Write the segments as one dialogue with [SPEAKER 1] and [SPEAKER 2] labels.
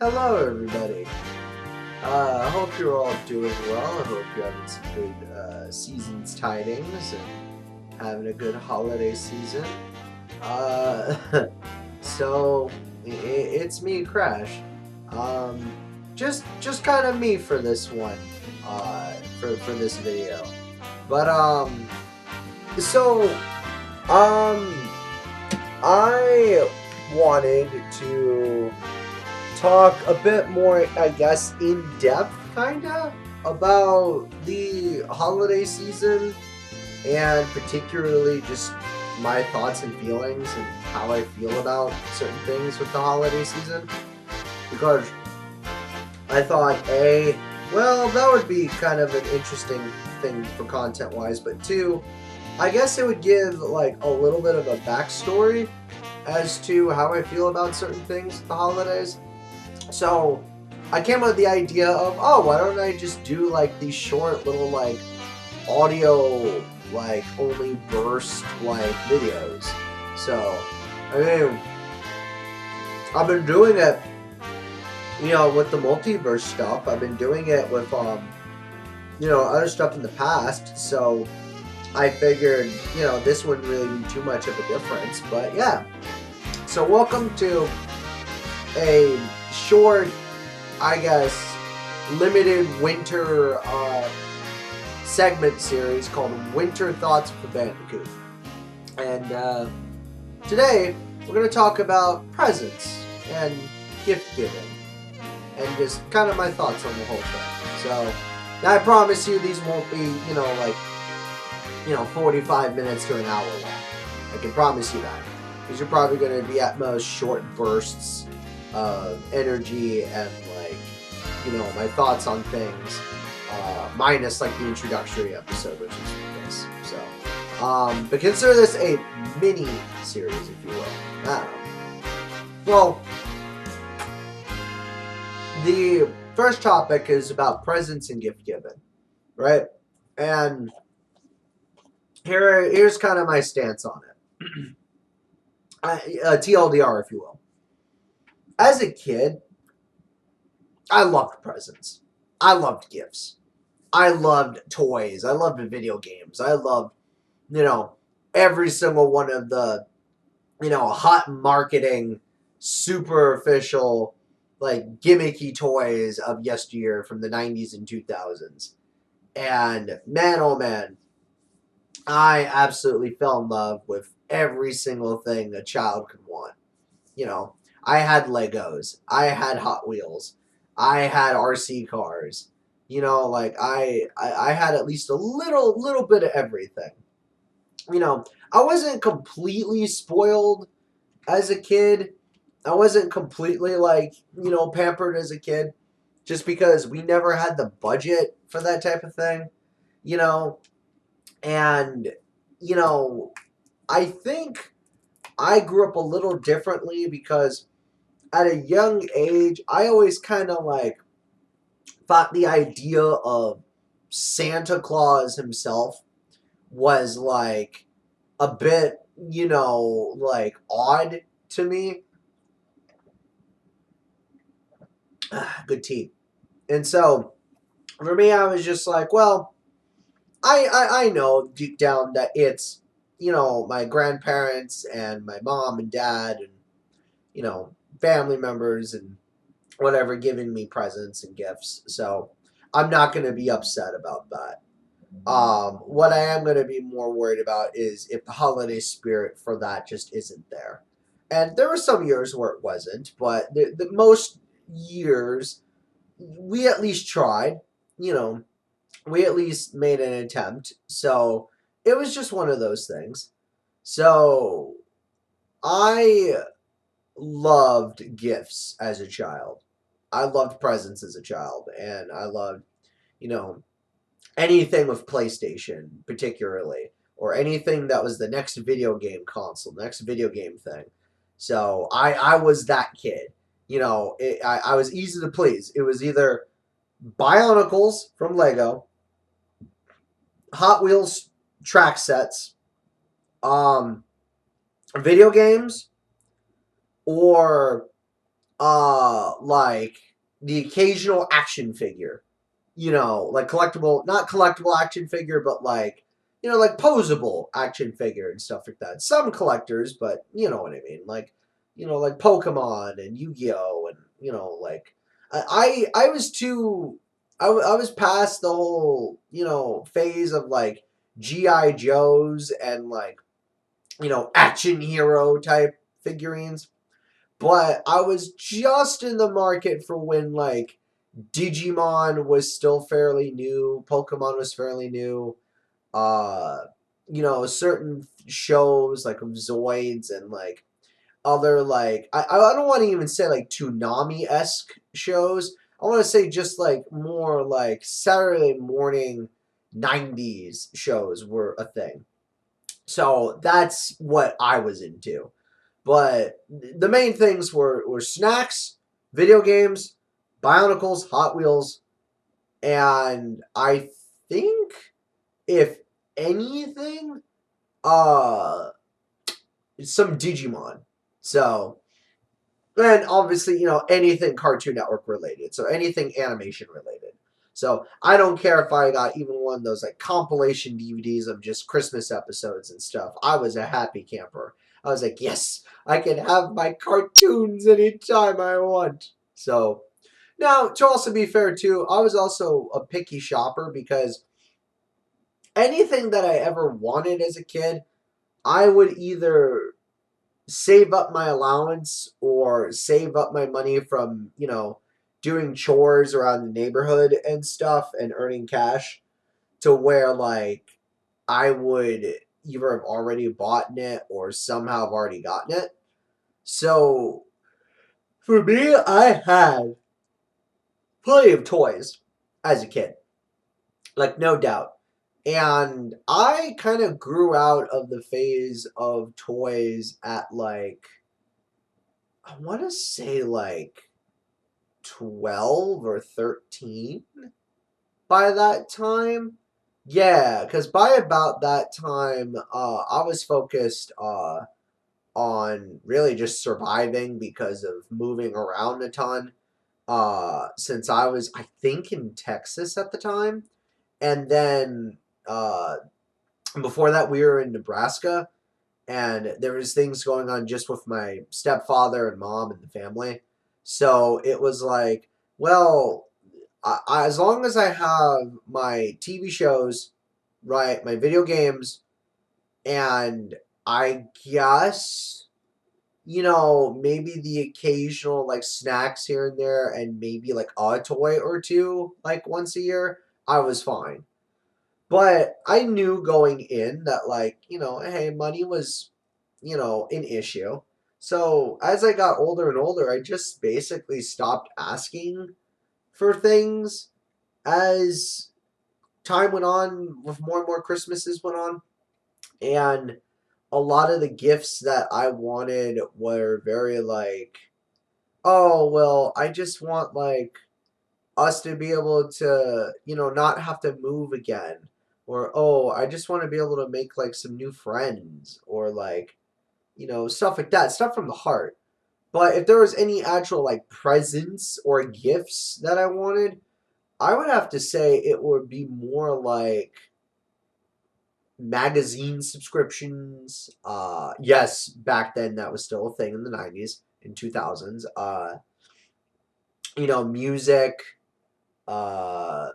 [SPEAKER 1] Hello, everybody. I hope you're all doing well. I hope you're having some good season's tidings and having a good holiday season. Uh, it's me, Crash. Um, just kind of me for this one. For this video. But so um, I wanted to talk a bit more, I guess, in depth, kinda, about the holiday season and particularly just my thoughts and feelings and how I feel about certain things with the holiday season. Because I thought, well, that would be kind of an interesting thing for content wise, but two, I guess it would give like a little bit of a backstory as to how I feel about certain things at the holidays. So I came up with the idea of, oh, why don't I just do like these short little like audio like only burst like videos. So I mean, I've been doing it, with the multiverse stuff. I've been doing it with other stuff in the past. So I figured, this wouldn't really be too much of a difference. But yeah. So welcome to a short, I guess, limited winter segment series called Winter Thoughts for Bandicoot. And today we're going to talk about presents and gift giving and just kind of my thoughts on the whole thing. So now I promise you these won't be, 45 minutes to an hour long. I can promise you that. These are probably going to be at most short bursts of energy and my thoughts on things, minus like the introductory episode, which is this. So, but consider this a mini series, if you will. Well, the first topic is about presents and gift giving, right? And here's kind of my stance on it. TLDR, if you will. As a kid, I loved presents. I loved gifts. I loved toys. I loved video games. I loved, every single one of the, hot marketing, superficial, like gimmicky toys of yesteryear from the 90s and 2000s. And man, oh man, I absolutely fell in love with every single thing a child could want. I had Legos. I had Hot Wheels. I had RC cars. I had at least a little bit of everything. I wasn't completely spoiled as a kid. I wasn't completely pampered as a kid just because we never had the budget for that type of thing, you know, and I think I grew up a little differently because at a young age, I always kind of thought the idea of Santa Claus himself was a bit, odd to me. Good tea. And so for me, I was just like, well, I know deep down that it's, my grandparents and my mom and dad and, family members and whatever giving me presents and gifts. So I'm not going to be upset about that. What I am going to be more worried about is if the holiday spirit for that just isn't there. And there were some years where it wasn't, but the most years we at least tried. You know, we at least made an attempt. So it was just one of those things. So I loved gifts as a child. I loved presents as a child, and I loved, you know, anything with PlayStation, particularly, or anything that was the next video game console, next video game thing. So I was that kid. I was easy to please. It was either Bionicles from Lego, Hot Wheels track sets, um, video games, or like the occasional action figure, like collectible, not collectible action figure, but like, like posable action figure and stuff like that. Some collectors, but you know what I mean. Like, like Pokemon and Yu-Gi-Oh! And, like, I was too, I was past the whole, phase of like G.I. Joes and like, action hero type figurines. But I was just in the market for when like Digimon was still fairly new, Pokemon was fairly new. Uh, certain shows like Zoids and like other like I don't want to even say like Toonami esque shows. I want to say just like more like Saturday morning '90s shows were a thing. So that's what I was into. But the main things were snacks, video games, Bionicles, Hot Wheels, and I think if anything, uh, some Digimon. So, and obviously, anything Cartoon Network related. So anything animation related. So I don't care if I got even one of those like compilation DVDs of just Christmas episodes and stuff. I was a happy camper. I was like, yes, I can have my cartoons anytime I want. So now, to also be fair too, I was also a picky shopper because anything that I ever wanted as a kid, I would either save up my allowance or save up my money from, doing chores around the neighborhood and stuff and earning cash to where like I would either have already bought it or somehow have already gotten it. So for me, I had plenty of toys as a kid. Like, no doubt. And I kind of grew out of the phase of toys at like, I want to say like 12 or 13 by that time. Yeah, because by about that time, I was focused on really just surviving because of moving around a ton. Since I was, I think, in Texas at the time. And then uh, before that, we were in Nebraska, and there was things going on just with my stepfather and mom and the family. So it was like, well, as long as I have my TV shows, right, my video games, and I guess, maybe the occasional like snacks here and there, and maybe like a toy or two, like once a year, I was fine. But I knew going in that, like, hey, money was, an issue. So as I got older and older, I just basically stopped asking for things as time went on, with more and more Christmases went on. And a lot of the gifts that I wanted were very like, oh, well, I just want like us to be able to, not have to move again. Or, oh, I just want to be able to make like some new friends or like, stuff like that, stuff from the heart. But if there was any actual like presents or gifts that I wanted, I would have to say it would be more like magazine subscriptions. Yes, back then that was still a thing in the 90s and 2000s. Music. Uh,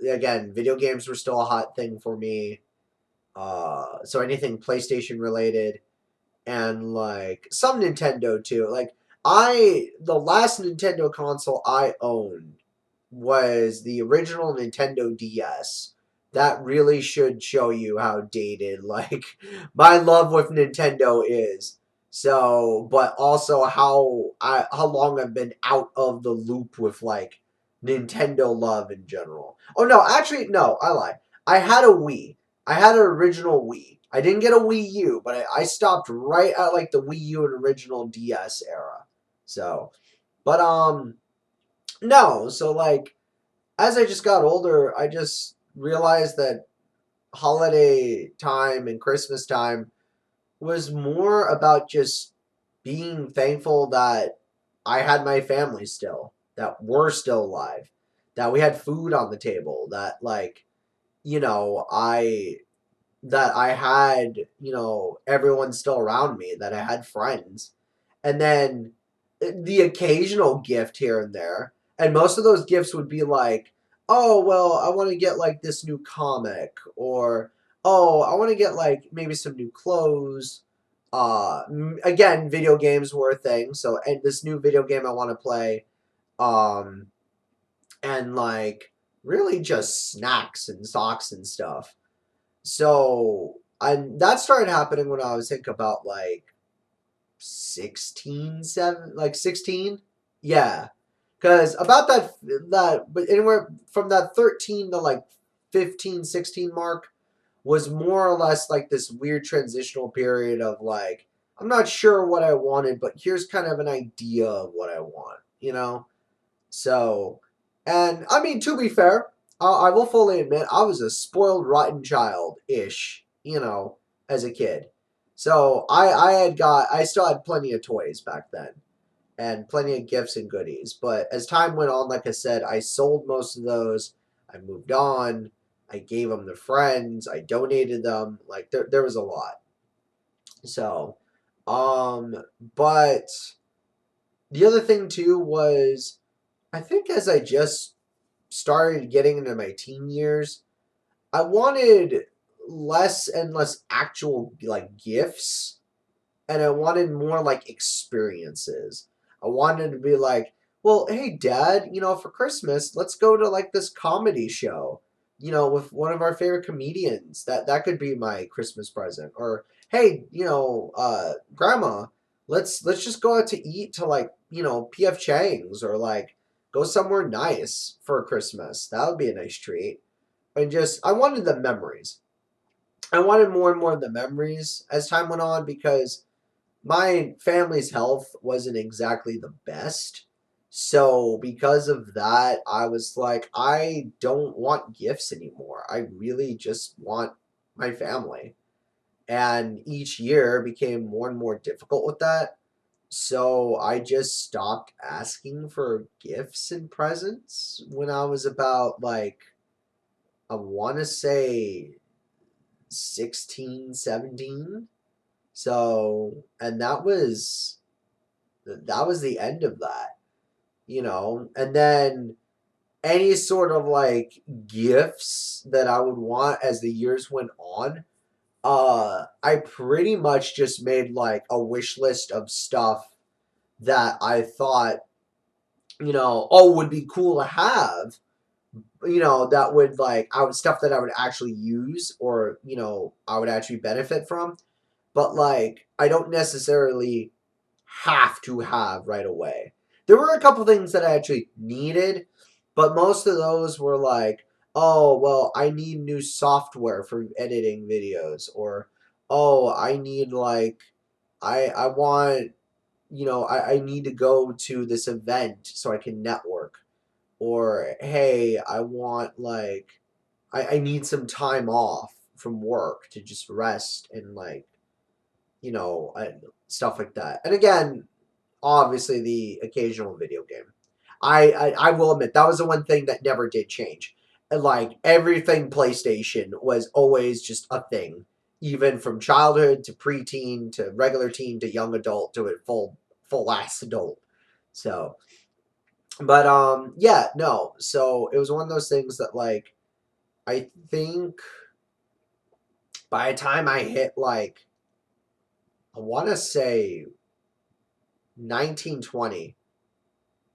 [SPEAKER 1] Again, video games were still a hot thing for me. So anything PlayStation related and like some Nintendo too. Like the last Nintendo console I owned was the original Nintendo DS. That really should show you how dated like my love with Nintendo is. So, but also how long I've been out of the loop with like Nintendo love in general. Oh no, actually no, I lied. I had a Wii. I had an original Wii. I didn't get a Wii U, but I stopped right at like the Wii U and original DS era. So, but no, so like as I just got older, I just realized that holiday time and Christmas time was more about just being thankful that I had my family still, that were still alive, that we had food on the table, that like, you know, I had, everyone still around me, that I had friends. And then the occasional gift here and there. And most of those gifts would be like, oh, well, I want to get like this new comic, or oh, I want to get like maybe some new clothes. Again, video games were a thing. So, and this new video game I want to play. Um, and like really just snacks and socks and stuff. So, and that started happening when I was think about like 16, 7, like 16. Yeah. Cuz about that but anywhere from that 13 to like 15, 16 mark was more or less like this weird transitional period of like I'm not sure what I wanted, but here's kind of an idea of what I want, you know? So, and I mean, to be fair, I will fully admit I was a spoiled, rotten child ish, as a kid. So I still had plenty of toys back then and plenty of gifts and goodies. But as time went on, like I said, I sold most of those. I moved on. I gave them to friends. I donated them. Like there was a lot. So, um, but the other thing too was I think as I just started getting into my teen years, I wanted less and less actual like gifts, and I wanted more like experiences. I wanted to be like, well, hey dad, for Christmas, let's go to like this comedy show, with one of our favorite comedians. That could be my Christmas present. Or hey, grandma, let's just go out to eat to like, PF Chang's, or like go somewhere nice for Christmas. That would be a nice treat. And just I wanted the memories. I wanted more and more of the memories as time went on, because my family's health wasn't exactly the best. So because of that, I was like, I don't want gifts anymore. I really just want my family. And each year became more and more difficult with that. So I just stopped asking for gifts and presents when I was about like, I want to say 16, 17. So, and that was the end of that. And then any sort of like gifts that I would want as the years went on, I pretty much just made like a wish list of stuff that I thought, would be cool to have, that would like I would stuff that I would actually use, or, I would actually benefit from. But like I don't necessarily have to have right away. There were a couple things that I actually needed, but most of those were like, oh, well, I need new software for editing videos, or oh, I need like I want, I need to go to this event so I can network, or hey, I want like I need some time off from work to just rest and like, and stuff like that. And again, obviously the occasional video game. I will admit that was the one thing that never did change. Like everything PlayStation was always just a thing, even from childhood to preteen to regular teen to young adult to a full ass adult. So, but yeah, no. So it was one of those things that like I think by the time I hit like I want to say 1920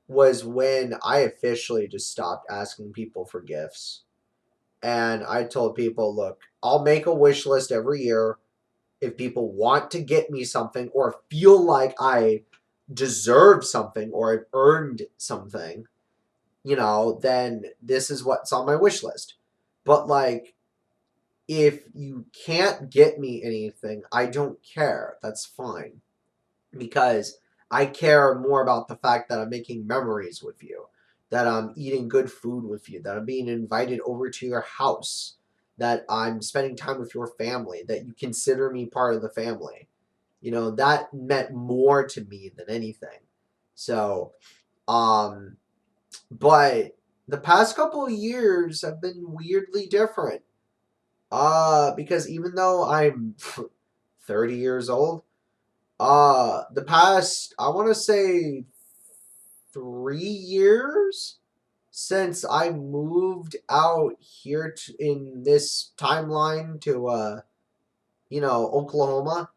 [SPEAKER 1] was when I officially just stopped asking people for gifts. And I told people, look, I'll make a wish list every year. If people want to get me something or feel like I deserve something or I've earned something, then this is what's on my wish list. But like, if you can't get me anything, I don't care. That's fine, because I care more about the fact that I'm making memories with you, that I'm eating good food with you, that I'm being invited over to your house, that I'm spending time with your family, that you consider me part of the family. That meant more to me than anything. So, um, but the past couple of years have been weirdly different. Because even though I'm 30 years old, the past, I want to say 3 years since I moved out here in this timeline to, Oklahoma,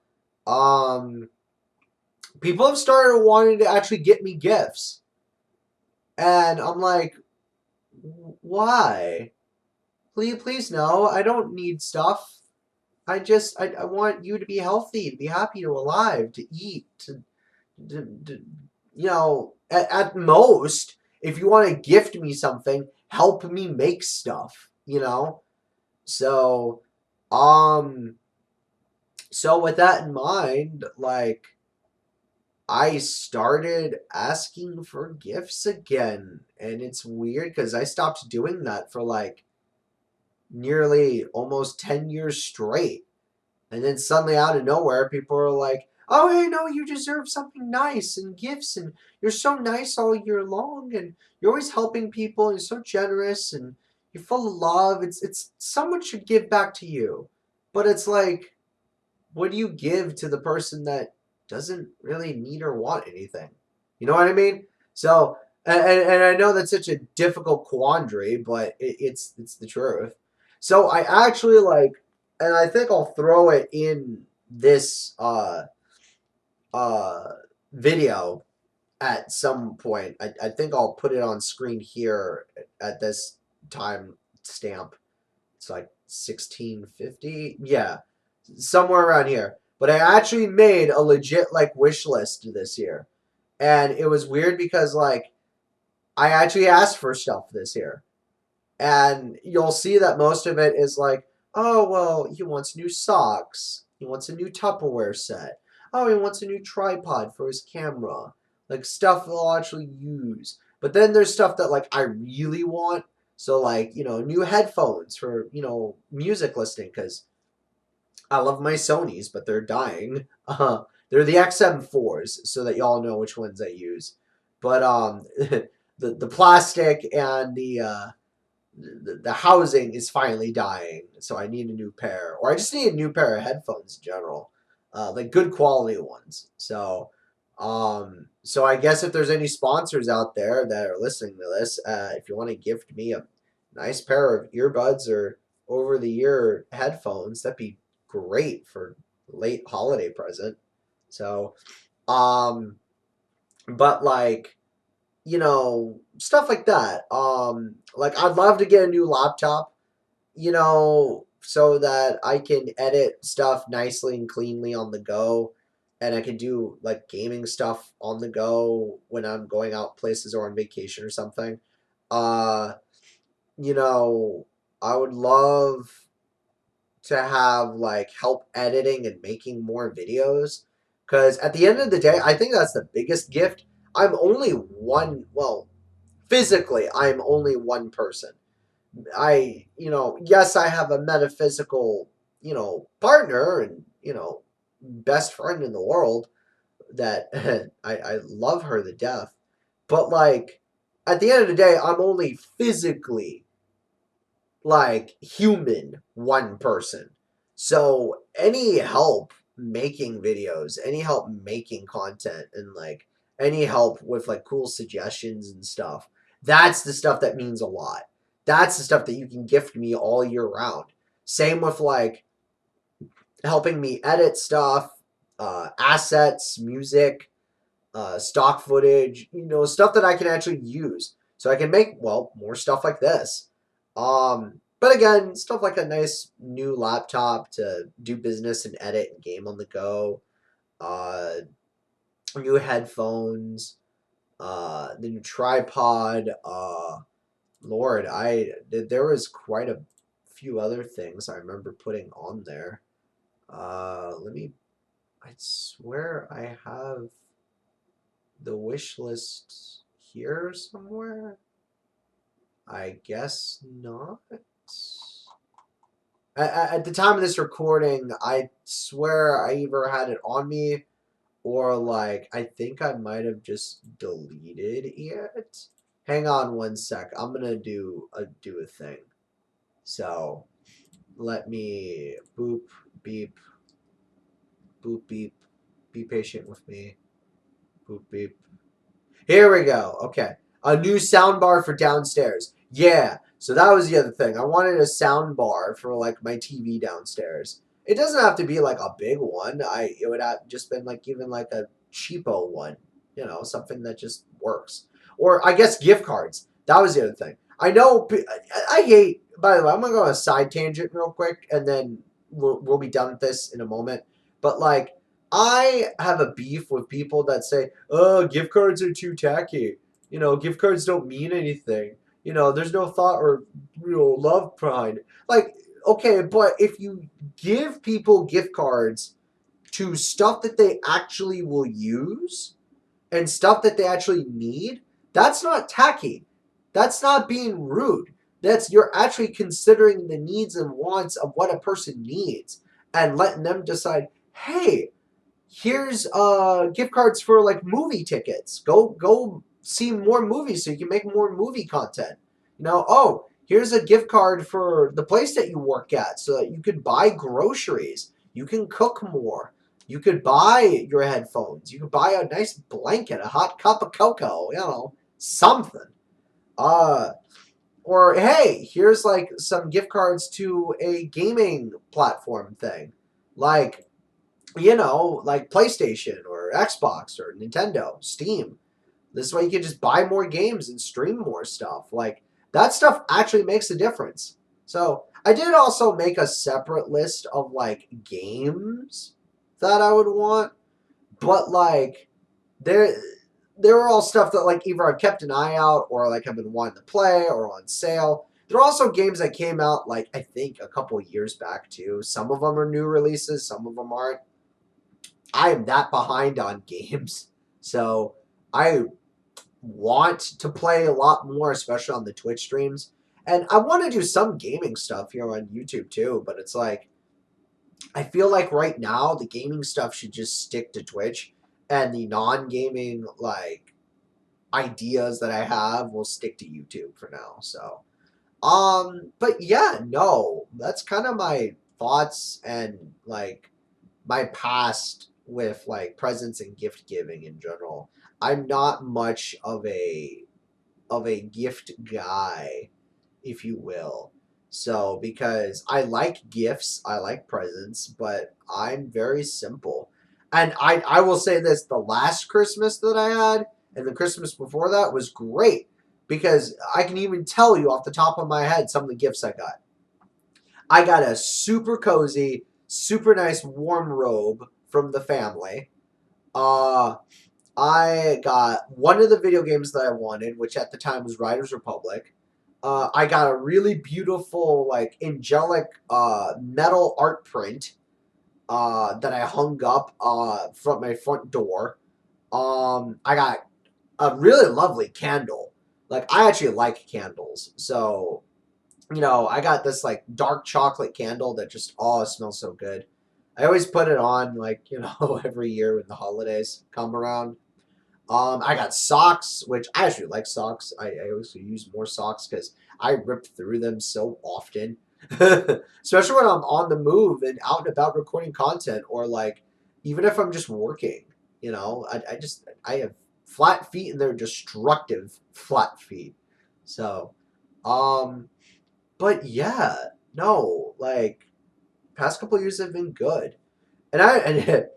[SPEAKER 1] um, people have started wanting to actually get me gifts. And I'm like, why? Please, no. I don't need stuff. I want you to be healthy, to be happy, to alive, to eat, to at most, if you want to gift me something, help me make stuff. So, um, so with that in mind, like, I started asking for gifts again, and it's weird because I stopped doing that for like nearly almost 10 years straight. And then suddenly out of nowhere, people are like, oh, hey, no, you deserve something nice and gifts, and you're so nice all year long, and you're always helping people, and you're so generous, and you're full of love. It's someone should give back to you. But it's like, what do you give to the person that doesn't really need or want anything? You know what I mean? So, and I know that's such a difficult quandary, but it's the truth. So I actually like, and I think I'll throw it in this uh video at some point. I think I'll put it on screen here at this time stamp. It's like 1650. Yeah, somewhere around here. But I actually made a legit like wish list this year. And it was weird because like I actually asked for stuff this year. And you'll see that most of it is like, oh well, he wants new socks. He wants a new Tupperware set. Oh, he wants a new tripod for his camera. Like stuff they'll actually use. But then there's stuff that like I really want. So like, new headphones for, music listening because I love my Sonys, but they're dying. They're the XM4s, so that y'all know which ones I use. But the plastic and the housing is finally dying, so I need a new pair, or I just need a new pair of headphones in general, like good quality ones. So I guess if there's any sponsors out there that are listening to this, if you want to gift me a nice pair of earbuds or over the ear headphones, that'd be great for late holiday present. So, um, but like, stuff like that. Like I'd love to get a new laptop, so that I can edit stuff nicely and cleanly on the go. And I can do like gaming stuff on the go when I'm going out places or on vacation or something. Uh, you know, I would love to have like help editing and making more videos. Because at the end of the day, I think that's the biggest gift. I'm only one, well, physically, I'm only one person. Yes, I have a metaphysical, partner and, best friend in the world that I love her to death. But like, at the end of the day, I'm only physically like human one person. So any help making videos, any help making content, and like any help with like cool suggestions and stuff, that's the stuff that means a lot. That's the stuff that you can gift me all year round. Same with like helping me edit stuff, assets, music, stock footage, stuff that I can actually use. So I can make, well, more stuff like this. But again, stuff like a nice new laptop to do business and edit and game on the go, uh, new headphones, the new tripod. Lord, there was quite a few other things I remember putting on there. I swear I have the wish list here somewhere? I guess not. At the time of this recording, I swear I either had it on me Or like, I think I might have just deleted it. Hang on one sec. I'm gonna do a thing. So let me boop beep boop beep. Be patient with me. Boop beep. Here we go. Okay. A new sound bar for downstairs. Yeah. So that was the other thing. I wanted a sound bar for like my TV downstairs. It doesn't have to be like a big one. It would have just been like even like a cheapo one. You know, something that just works. Or I guess gift cards. That was the other thing. I know I hate, by the way, I'm gonna go on a side tangent real quick and then we'll be done with this in a moment. But like I have a beef with people that say, "Oh, gift cards are too tacky. You know, gift cards don't mean anything. You know, there's no thought or love behind it." Like, okay, but if you give people gift cards to stuff that they actually will use and stuff that they actually need, that's not tacky. That's not being rude. That's you're actually considering the needs and wants of what a person needs and letting them decide, "Hey, here's gift cards for like movie tickets. Go see more movies so you can make more movie content. You know, oh, here's a gift card for the place that you work at so that you could buy groceries. You can cook more. You could buy your headphones. You could buy a nice blanket, a hot cup of cocoa, you know, something. Uh or hey, here's like some gift cards to a gaming platform thing. Like like PlayStation or Xbox or Nintendo, Steam. This way you can just buy more games and stream more stuff. Like that stuff actually makes a difference. So I did also make a separate list of like games that I would want, but like there there were all stuff that like either I've kept an eye out or like I've been wanting to play or on sale. There are also games that came out like I think a couple years back too. Some of them are new releases, some of them aren't. I am that behind on games. So I want to play a lot more, especially on the Twitch streams. And I want to do some gaming stuff here on YouTube too, but it's like I feel like right now the gaming stuff should just stick to Twitch and the non-gaming like ideas that I have will stick to YouTube for now. So but yeah, no, that's kind of my thoughts and like my past with like presents and gift giving in general. I'm not much of a gift guy, if you will. So because I like gifts, I like presents, but I'm very simple. And I will say this, the last Christmas that I had and the Christmas before that was great because I can even tell you off the top of my head some of the gifts I got. I got a super cozy, super nice warm robe from the family. Uh, I got one of the video games that I wanted, which at the time was Riders Republic. I got a really beautiful, like, angelic metal art print that I hung up from my front door. I got a really lovely candle. Like, I actually like candles. So, I got this like dark chocolate candle that just it smells so good. I always put it on like, every year when the holidays come around. I got socks, which I actually like socks. I always use more socks because I rip through them so often. Especially when I'm on the move and out and about recording content or like even if I'm just working, I have flat feet and they're destructive flat feet. So, um, but yeah, no, like past couple years have been good, and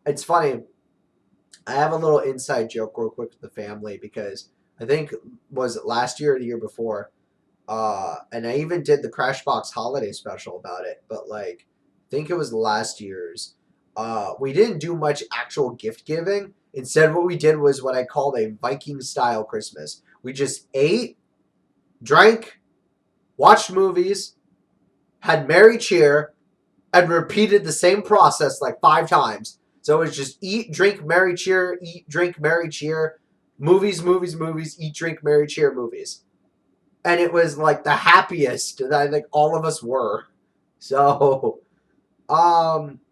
[SPEAKER 1] it's funny. I have a little inside joke real quick with the family because I think was it last year or the year before, and I even did the Crashbox holiday special about it. But like, I think it was last year's. We didn't do much actual gift giving. Instead, what we did was what I called a Viking style Christmas. We just ate, drank, watched movies, had merry cheer, and repeated the same process like 5 times. So it was just eat, drink, merry cheer, eat, drink, merry cheer, movies, movies, movies, eat, drink, merry cheer, movies. And it was like the happiest that I think all of us were. So,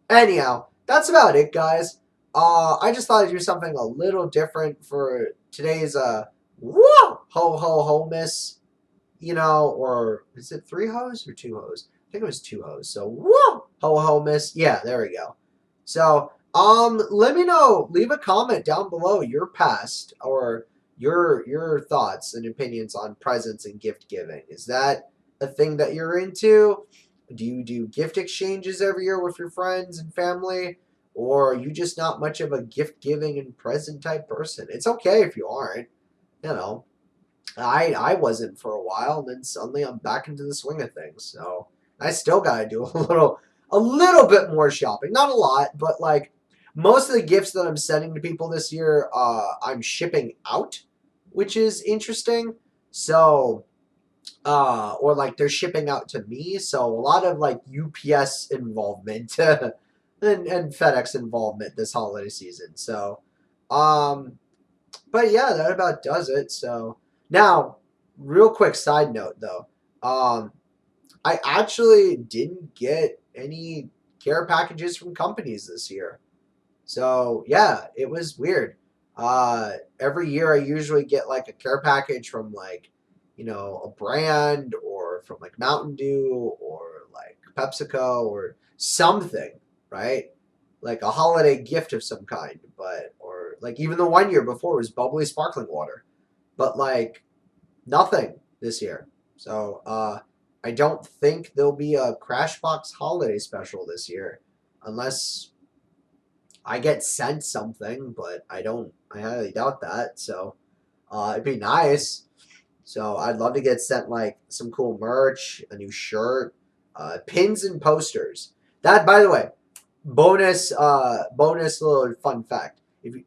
[SPEAKER 1] anyhow, that's about it, guys. I just thought I'd do something a little different for today's whoa ho ho ho miss, or is it three hoes or two hoes? I think it was two hoes. So whoa ho ho miss. Yeah, there we go. So let me know. Leave a comment down below your past or your thoughts and opinions on presents and gift giving. Is that a thing that you're into? Do you do gift exchanges every year with your friends and family? Or are you just not much of a gift giving and present type person? It's okay if you aren't. You know, I wasn't for a while, and then suddenly I'm back into the swing of things. So I still gotta do a little bit more shopping. Not a lot, but like most of the gifts that I'm sending to people this year, I'm shipping out, which is interesting. So or like they're shipping out to me. So a lot of like UPS involvement and FedEx involvement this holiday season. So, um, but yeah, that about does it. So now, real quick side note though, I actually didn't get any care packages from companies this year. So yeah, it was weird. Every year I usually get like a care package from like, a brand or from like Mountain Dew or like PepsiCo or something, right? Like a holiday gift of some kind, but or like even the one year before was bubbly sparkling water, but like nothing this year. So I don't think there'll be a Crashbox holiday special this year, unless I get sent something, but I don't. I highly doubt that. So it'd be nice. So I'd love to get sent like some cool merch, a new shirt, pins and posters. That, by the way, bonus little fun fact. If you're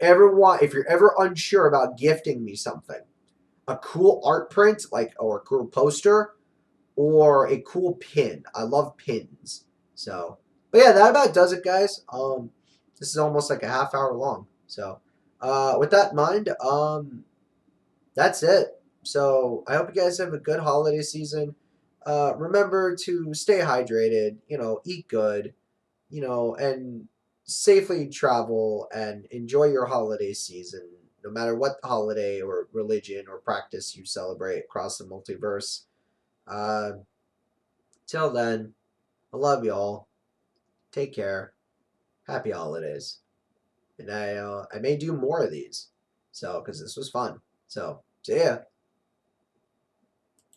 [SPEAKER 1] ever unsure about gifting me something, a cool art print, like or a cool poster, or a cool pin. I love pins. So, but yeah, that about does it, guys. This is almost like a half hour long. So, with that in mind, that's it. So I hope you guys have a good holiday season. Remember to stay hydrated. Eat good. And safely travel and enjoy your holiday season, no matter what holiday or religion or practice you celebrate across the multiverse. Uh, Till then, I love y'all. Take care. Happy holidays. And I may do more of these. So, because this was fun. So, see ya.